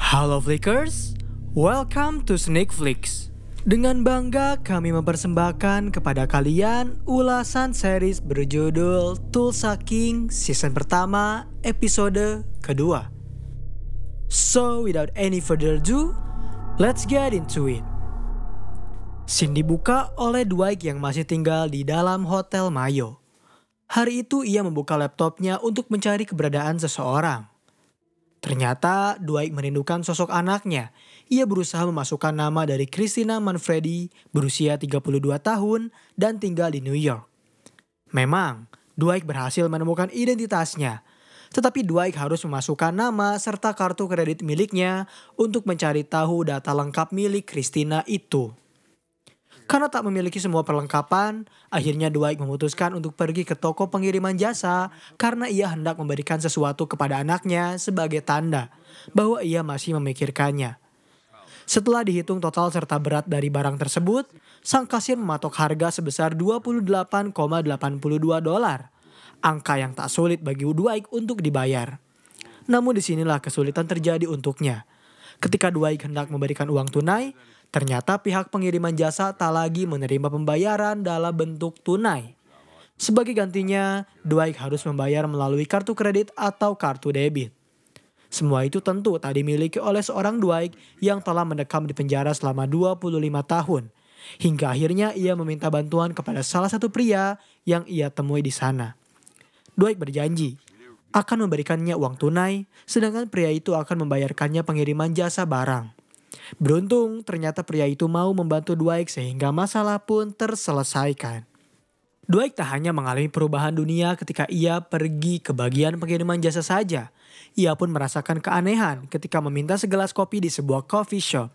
Halo Flickers, welcome to Snake Flicks. Dengan bangga kami mempersembahkan kepada kalian ulasan series berjudul Tulsa King season pertama episode kedua. So without any further ado, let's get into it. Scene dibuka oleh Dwight yang masih tinggal di dalam Hotel Mayo. Hari itu ia membuka laptopnya untuk mencari keberadaan seseorang. Ternyata Dwight merindukan sosok anaknya. Ia berusaha memasukkan nama dari Christina Manfredi berusia 32 tahun dan tinggal di New York. Memang, Dwight berhasil menemukan identitasnya. Tetapi Dwight harus memasukkan nama serta kartu kredit miliknya untuk mencari tahu data lengkap milik Christina itu. Karena tak memiliki semua perlengkapan, akhirnya Dwight memutuskan untuk pergi ke toko pengiriman jasa karena ia hendak memberikan sesuatu kepada anaknya sebagai tanda bahwa ia masih memikirkannya. Setelah dihitung total serta berat dari barang tersebut, sang kasir mematok harga sebesar $28,82, angka yang tak sulit bagi Dwight untuk dibayar. Namun disinilah kesulitan terjadi untuknya. Ketika Dwight hendak memberikan uang tunai, ternyata pihak pengiriman jasa tak lagi menerima pembayaran dalam bentuk tunai. Sebagai gantinya, Dwight harus membayar melalui kartu kredit atau kartu debit. Semua itu tentu tak dimiliki oleh seorang Dwight yang telah mendekam di penjara selama 25 tahun. Hingga akhirnya ia meminta bantuan kepada salah satu pria yang ia temui di sana. Dwight berjanji akan memberikannya uang tunai, sedangkan pria itu akan membayarkannya pengiriman jasa barang. Beruntung, ternyata pria itu mau membantu Dwight sehingga masalah pun terselesaikan. Dwight tak hanya mengalami perubahan dunia ketika ia pergi ke bagian pengiriman jasa saja. Ia pun merasakan keanehan ketika meminta segelas kopi di sebuah coffee shop.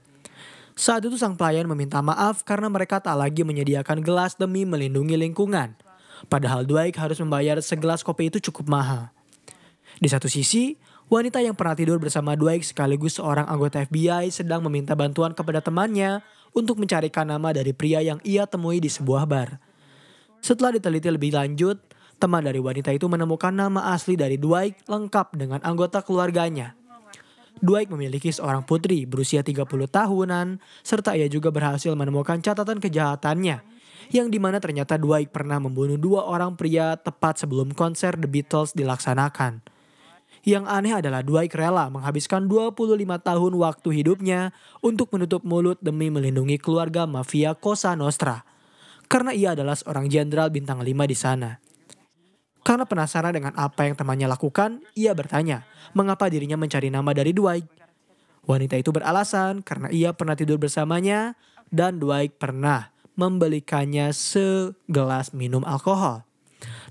Saat itu sang pelayan meminta maaf karena mereka tak lagi menyediakan gelas demi melindungi lingkungan. Padahal Dwight harus membayar segelas kopi itu cukup mahal. Di satu sisi, wanita yang pernah tidur bersama Dwight sekaligus seorang anggota FBI sedang meminta bantuan kepada temannya untuk mencarikan nama dari pria yang ia temui di sebuah bar. Setelah diteliti lebih lanjut, teman dari wanita itu menemukan nama asli dari Dwight lengkap dengan anggota keluarganya. Dwight memiliki seorang putri berusia 30 tahunan, serta ia juga berhasil menemukan catatan kejahatannya, yang dimana ternyata Dwight pernah membunuh 2 orang pria tepat sebelum konser The Beatles dilaksanakan. Yang aneh adalah Dwight rela menghabiskan 25 tahun waktu hidupnya untuk menutup mulut demi melindungi keluarga mafia Cosa Nostra. Karena ia adalah seorang jenderal bintang 5 di sana. Karena penasaran dengan apa yang temannya lakukan, ia bertanya mengapa dirinya mencari nama dari Dwight. Wanita itu beralasan karena ia pernah tidur bersamanya dan Dwight pernah membelikannya segelas minum alkohol.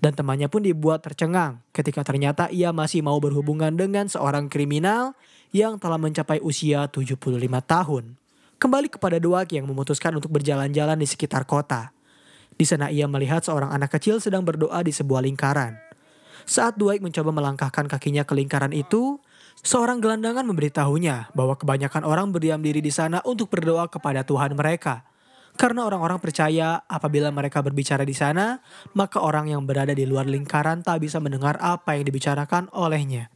Dan temannya pun dibuat tercengang ketika ternyata ia masih mau berhubungan dengan seorang kriminal yang telah mencapai usia 75 tahun. Kembali kepada Dwight yang memutuskan untuk berjalan-jalan di sekitar kota. Di sana ia melihat seorang anak kecil sedang berdoa di sebuah lingkaran. Saat Dwight mencoba melangkahkan kakinya ke lingkaran itu, seorang gelandangan memberitahunya bahwa kebanyakan orang berdiam diri di sana untuk berdoa kepada Tuhan mereka. Karena orang-orang percaya apabila mereka berbicara di sana, maka orang yang berada di luar lingkaran tak bisa mendengar apa yang dibicarakan olehnya.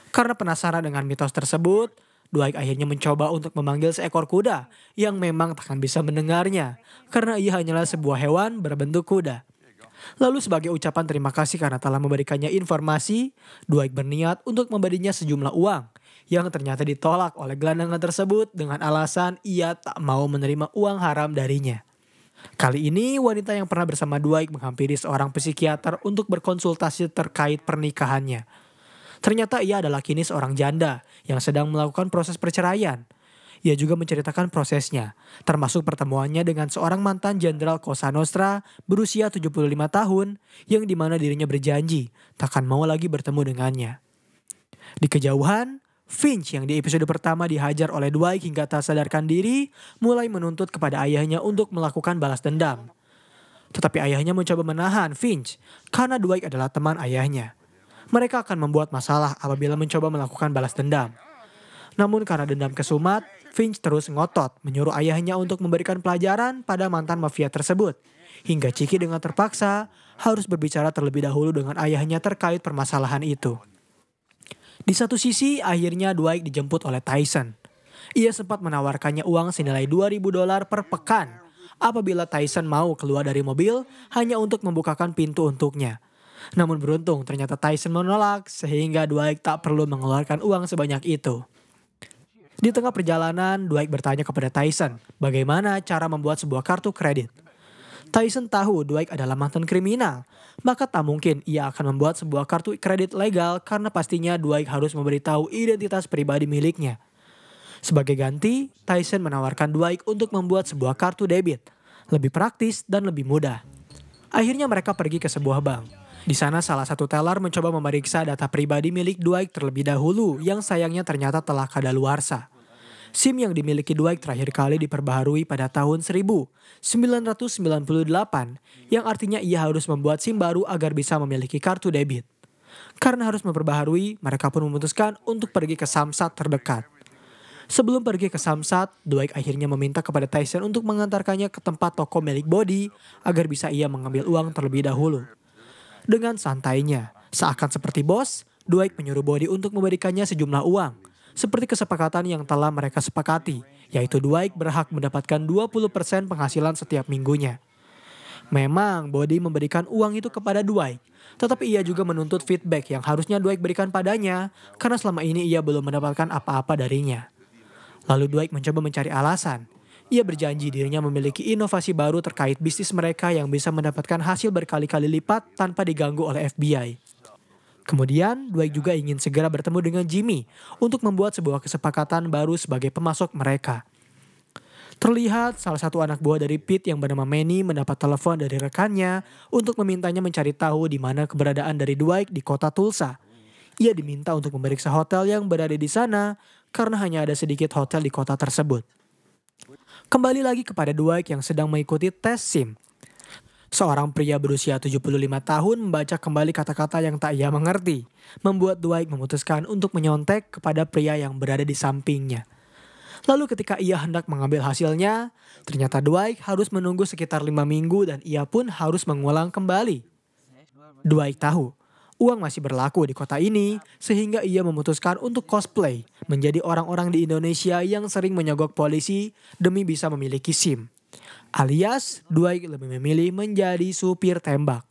Karena penasaran dengan mitos tersebut, Dwight akhirnya mencoba untuk memanggil seekor kuda yang memang takkan bisa mendengarnya, karena ia hanyalah sebuah hewan berbentuk kuda. Lalu sebagai ucapan terima kasih karena telah memberikannya informasi, Dwight berniat untuk memberinya sejumlah uang, yang ternyata ditolak oleh gelandangan tersebut dengan alasan ia tak mau menerima uang haram darinya. Kali ini wanita yang pernah bersama Dwight menghampiri seorang psikiater untuk berkonsultasi terkait pernikahannya. Ternyata ia adalah kini seorang janda yang sedang melakukan proses perceraian. Ia juga menceritakan prosesnya, termasuk pertemuannya dengan seorang mantan jenderal Cosa Nostra berusia 75 tahun yang dimana dirinya berjanji takkan mau lagi bertemu dengannya. Di kejauhan, Finch yang di episode pertama dihajar oleh Dwight hingga tak sadarkan diri mulai menuntut kepada ayahnya untuk melakukan balas dendam. Tetapi ayahnya mencoba menahan Finch karena Dwight adalah teman ayahnya. Mereka akan membuat masalah apabila mencoba melakukan balas dendam. Namun karena dendam kesumat, Finch terus ngotot menyuruh ayahnya untuk memberikan pelajaran pada mantan mafia tersebut. Hingga Chicky dengan terpaksa harus berbicara terlebih dahulu dengan ayahnya terkait permasalahan itu. Di satu sisi akhirnya Dwight dijemput oleh Tyson. Ia sempat menawarkannya uang senilai $2.000 per pekan apabila Tyson mau keluar dari mobil hanya untuk membukakan pintu untuknya. Namun beruntung ternyata Tyson menolak sehingga Dwight tak perlu mengeluarkan uang sebanyak itu. Di tengah perjalanan, Dwight bertanya kepada Tyson bagaimana cara membuat sebuah kartu kredit. Tyson tahu Dwight adalah mantan kriminal, maka tak mungkin ia akan membuat sebuah kartu kredit legal karena pastinya Dwight harus memberitahu identitas pribadi miliknya. Sebagai ganti, Tyson menawarkan Dwight untuk membuat sebuah kartu debit, lebih praktis dan lebih mudah. Akhirnya mereka pergi ke sebuah bank. Di sana salah satu teller mencoba memeriksa data pribadi milik Dwight terlebih dahulu yang sayangnya ternyata telah kadaluarsa. SIM yang dimiliki Dwight terakhir kali diperbaharui pada tahun 1998 yang artinya ia harus membuat SIM baru agar bisa memiliki kartu debit. Karena harus memperbaharui, mereka pun memutuskan untuk pergi ke Samsat terdekat. Sebelum pergi ke Samsat, Dwight akhirnya meminta kepada Tyson untuk mengantarkannya ke tempat toko milik Body agar bisa ia mengambil uang terlebih dahulu. Dengan santainya, seakan seperti bos, Dwight menyuruh Body untuk memberikannya sejumlah uang, seperti kesepakatan yang telah mereka sepakati, yaitu Dwight berhak mendapatkan 20% penghasilan setiap minggunya. Memang Body memberikan uang itu kepada Dwight, tetapi ia juga menuntut feedback yang harusnya Dwight berikan padanya karena selama ini ia belum mendapatkan apa-apa darinya. Lalu Dwight mencoba mencari alasan. Ia berjanji dirinya memiliki inovasi baru terkait bisnis mereka yang bisa mendapatkan hasil berkali-kali lipat tanpa diganggu oleh FBI. Kemudian, Dwight juga ingin segera bertemu dengan Jimmy untuk membuat sebuah kesepakatan baru sebagai pemasok mereka. Terlihat salah satu anak buah dari Pete yang bernama Manny mendapat telepon dari rekannya untuk memintanya mencari tahu di mana keberadaan dari Dwight di kota Tulsa. Ia diminta untuk memeriksa hotel yang berada di sana karena hanya ada sedikit hotel di kota tersebut. Kembali lagi kepada Dwight yang sedang mengikuti tes SIM. Seorang pria berusia 75 tahun membaca kembali kata-kata yang tak ia mengerti, membuat Dwight memutuskan untuk menyontek kepada pria yang berada di sampingnya. Lalu ketika ia hendak mengambil hasilnya, ternyata Dwight harus menunggu sekitar 5 minggu dan ia pun harus mengulang kembali. Dwight tahu uang masih berlaku di kota ini sehingga ia memutuskan untuk cosplay menjadi orang-orang di Indonesia yang sering menyogok polisi demi bisa memiliki SIM. Alias, Dwight lebih memilih menjadi supir tembak.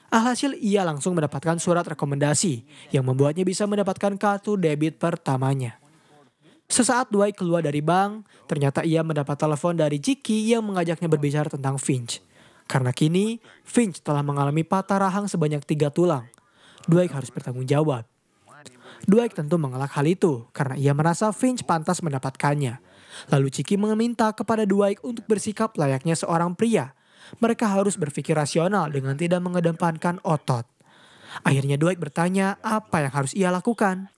Alhasil ia langsung mendapatkan surat rekomendasi yang membuatnya bisa mendapatkan kartu debit pertamanya. Sesaat Dwight keluar dari bank, ternyata ia mendapat telepon dari Jiki yang mengajaknya berbicara tentang Finch. Karena kini, Finch telah mengalami patah rahang sebanyak 3 tulang. Dwight harus bertanggung jawab. Dwight tentu mengelak hal itu karena ia merasa Finch pantas mendapatkannya. Lalu Jiki meminta kepada Dwight untuk bersikap layaknya seorang pria. Mereka harus berpikir rasional dengan tidak mengedepankan otot. Akhirnya Dwight bertanya apa yang harus ia lakukan.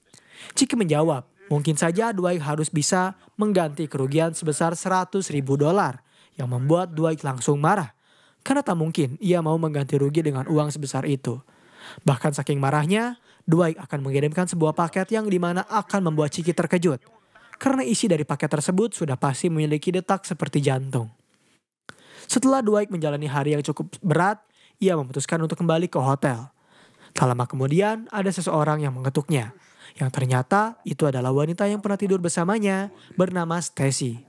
Jiki menjawab, mungkin saja Dwight harus bisa mengganti kerugian sebesar $100.000 yang membuat Dwight langsung marah. Karena tak mungkin ia mau mengganti rugi dengan uang sebesar itu. Bahkan saking marahnya, Dwight akan mengirimkan sebuah paket yang dimana akan membuat Jiki terkejut. Karena isi dari paket tersebut sudah pasti memiliki detak seperti jantung. Setelah Dwight menjalani hari yang cukup berat, ia memutuskan untuk kembali ke hotel. Tak lama kemudian ada seseorang yang mengetuknya. Yang ternyata itu adalah wanita yang pernah tidur bersamanya bernama Stacy.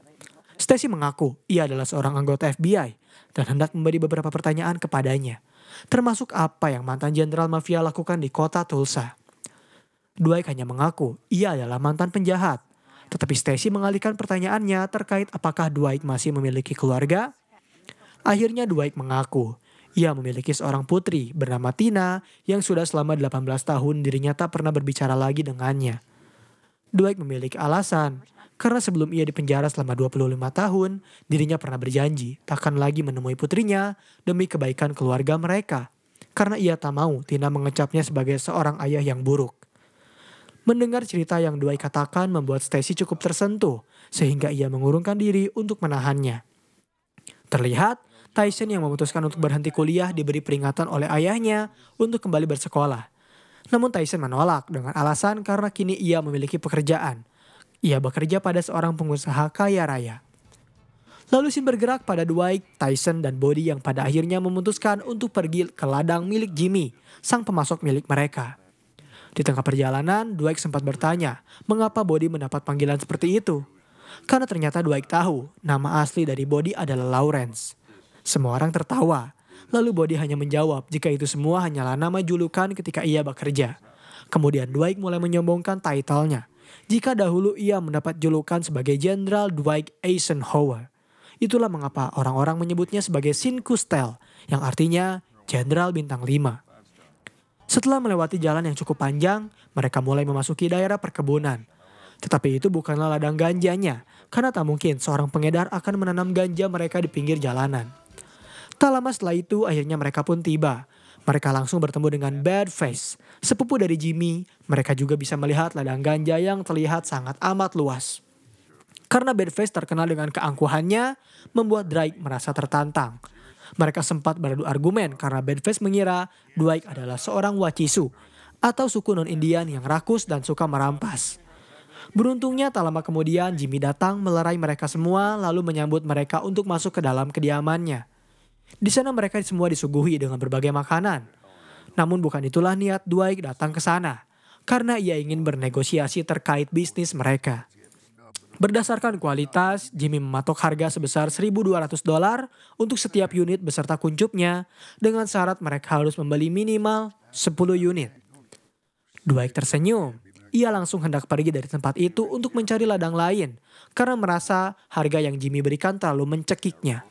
Stacy mengaku ia adalah seorang anggota FBI dan hendak memberi beberapa pertanyaan kepadanya. Termasuk apa yang mantan jenderal mafia lakukan di kota Tulsa. Dwight hanya mengaku ia adalah mantan penjahat. Tetapi Stacy mengalihkan pertanyaannya terkait apakah Dwight masih memiliki keluarga. Akhirnya Dwight mengaku ia memiliki seorang putri bernama Tina yang sudah selama 18 tahun dirinya tak pernah berbicara lagi dengannya. Dwight memiliki alasan karena sebelum ia dipenjara selama 25 tahun, dirinya pernah berjanji takkan lagi menemui putrinya demi kebaikan keluarga mereka. Karena ia tak mau Tina mengecapnya sebagai seorang ayah yang buruk. Mendengar cerita yang Dwight katakan membuat Stacy cukup tersentuh, sehingga ia mengurungkan diri untuk menahannya. Terlihat, Tyson yang memutuskan untuk berhenti kuliah diberi peringatan oleh ayahnya untuk kembali bersekolah. Namun Tyson menolak dengan alasan karena kini ia memiliki pekerjaan. Ia bekerja pada seorang pengusaha kaya raya. Lalu scene bergerak pada Dwight, Tyson, dan Body yang pada akhirnya memutuskan untuk pergi ke ladang milik Jimmy, sang pemasok milik mereka. Di tengah perjalanan, Dwight sempat bertanya mengapa Body mendapat panggilan seperti itu. Karena ternyata Dwight tahu nama asli dari Body adalah Lawrence. Semua orang tertawa. Lalu Body hanya menjawab jika itu semua hanyalah nama julukan ketika ia bekerja. Kemudian Dwight mulai menyombongkan title-nya. Jika dahulu ia mendapat julukan sebagai Jenderal Dwight Eisenhower. Itulah mengapa orang-orang menyebutnya sebagai Sinkustel, yang artinya Jenderal Bintang 5. Setelah melewati jalan yang cukup panjang, mereka mulai memasuki daerah perkebunan. Tetapi itu bukanlah ladang ganjanya, karena tak mungkin seorang pengedar akan menanam ganja mereka di pinggir jalanan. Tak lama setelah itu akhirnya mereka pun tiba. Mereka langsung bertemu dengan Badface, sepupu dari Jimmy. Mereka juga bisa melihat ladang ganja yang terlihat sangat amat luas. Karena Badface terkenal dengan keangkuhannya, membuat Dwight merasa tertantang. Mereka sempat beradu argumen karena Badface mengira Dwight adalah seorang Wachisu, atau suku non-Indian yang rakus dan suka merampas. Beruntungnya tak lama kemudian Jimmy datang melerai mereka semua lalu menyambut mereka untuk masuk ke dalam kediamannya. Di sana mereka semua disuguhi dengan berbagai makanan. Namun bukan itulah niat Dwight datang ke sana, karena ia ingin bernegosiasi terkait bisnis mereka. Berdasarkan kualitas, Jimmy mematok harga sebesar $1.200 untuk setiap unit beserta kuncupnya, dengan syarat mereka harus membeli minimal 10 unit. Dwight tersenyum. Ia langsung hendak pergi dari tempat itu untuk mencari ladang lain, karena merasa harga yang Jimmy berikan terlalu mencekiknya.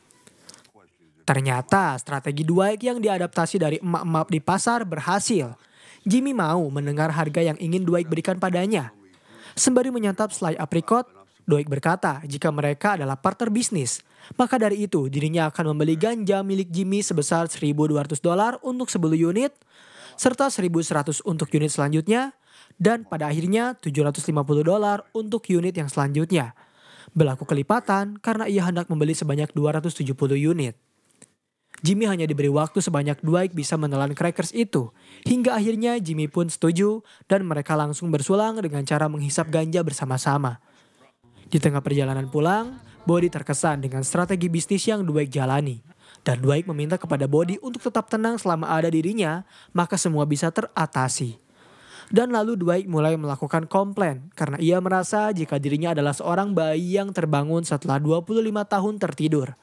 Ternyata strategi Dwight yang diadaptasi dari emak-emak di pasar berhasil. Jimmy mau mendengar harga yang ingin Dwight berikan padanya. Sembari menyantap selai aprikot, Dwight berkata jika mereka adalah partner bisnis, maka dari itu dirinya akan membeli ganja milik Jimmy sebesar $1.200 untuk 10 unit, serta $1.100 untuk unit selanjutnya, dan pada akhirnya $750 untuk unit yang selanjutnya. Berlaku kelipatan karena ia hendak membeli sebanyak 270 unit. Jimmy hanya diberi waktu sebanyak Dwight bisa menelan crackers itu. Hingga akhirnya Jimmy pun setuju dan mereka langsung bersulang dengan cara menghisap ganja bersama-sama. Di tengah perjalanan pulang, Body terkesan dengan strategi bisnis yang Dwight jalani. Dan Dwight meminta kepada Body untuk tetap tenang selama ada dirinya, maka semua bisa teratasi. Dan lalu Dwight mulai melakukan komplain karena ia merasa jika dirinya adalah seorang bayi yang terbangun setelah 25 tahun tertidur.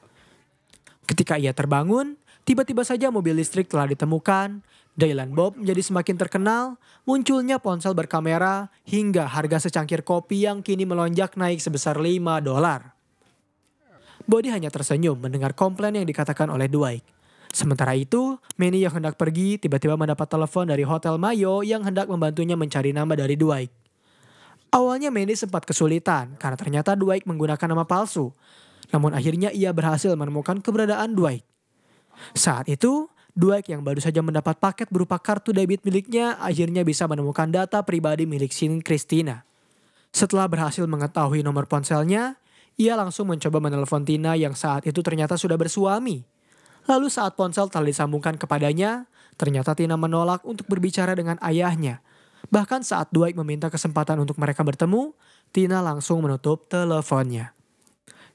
Ketika ia terbangun, tiba-tiba saja mobil listrik telah ditemukan, Dylan Bob menjadi semakin terkenal, munculnya ponsel berkamera, hingga harga secangkir kopi yang kini melonjak naik sebesar $5. Body hanya tersenyum mendengar komplain yang dikatakan oleh Dwight. Sementara itu, Manny yang hendak pergi tiba-tiba mendapat telepon dari Hotel Mayo yang hendak membantunya mencari nama dari Dwight. Awalnya Manny sempat kesulitan karena ternyata Dwight menggunakan nama palsu. Namun akhirnya ia berhasil menemukan keberadaan Dwight. Saat itu, Dwight yang baru saja mendapat paket berupa kartu debit miliknya akhirnya bisa menemukan data pribadi milik Sin Christina. Setelah berhasil mengetahui nomor ponselnya, ia langsung mencoba menelpon Tina yang saat itu ternyata sudah bersuami. Lalu saat ponsel telah disambungkan kepadanya, ternyata Tina menolak untuk berbicara dengan ayahnya. Bahkan saat Dwight meminta kesempatan untuk mereka bertemu, Tina langsung menutup teleponnya.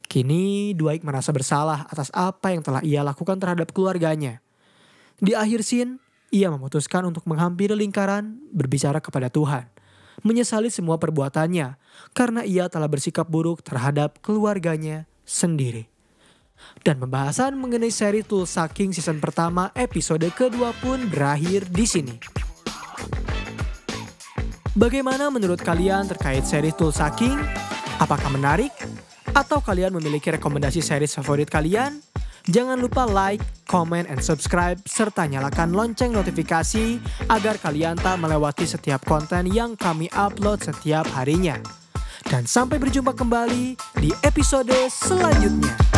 Kini Dwight merasa bersalah atas apa yang telah ia lakukan terhadap keluarganya. Di akhir scene, ia memutuskan untuk menghampiri lingkaran berbicara kepada Tuhan. Menyesali semua perbuatannya karena ia telah bersikap buruk terhadap keluarganya sendiri. Dan pembahasan mengenai seri Tulsa King season pertama episode kedua pun berakhir di sini. Bagaimana menurut kalian terkait seri Tulsa King? Apakah menarik? Atau kalian memiliki rekomendasi series favorit kalian? Jangan lupa like, comment, and subscribe, serta nyalakan lonceng notifikasi agar kalian tak melewati setiap konten yang kami upload setiap harinya. Dan sampai berjumpa kembali di episode selanjutnya.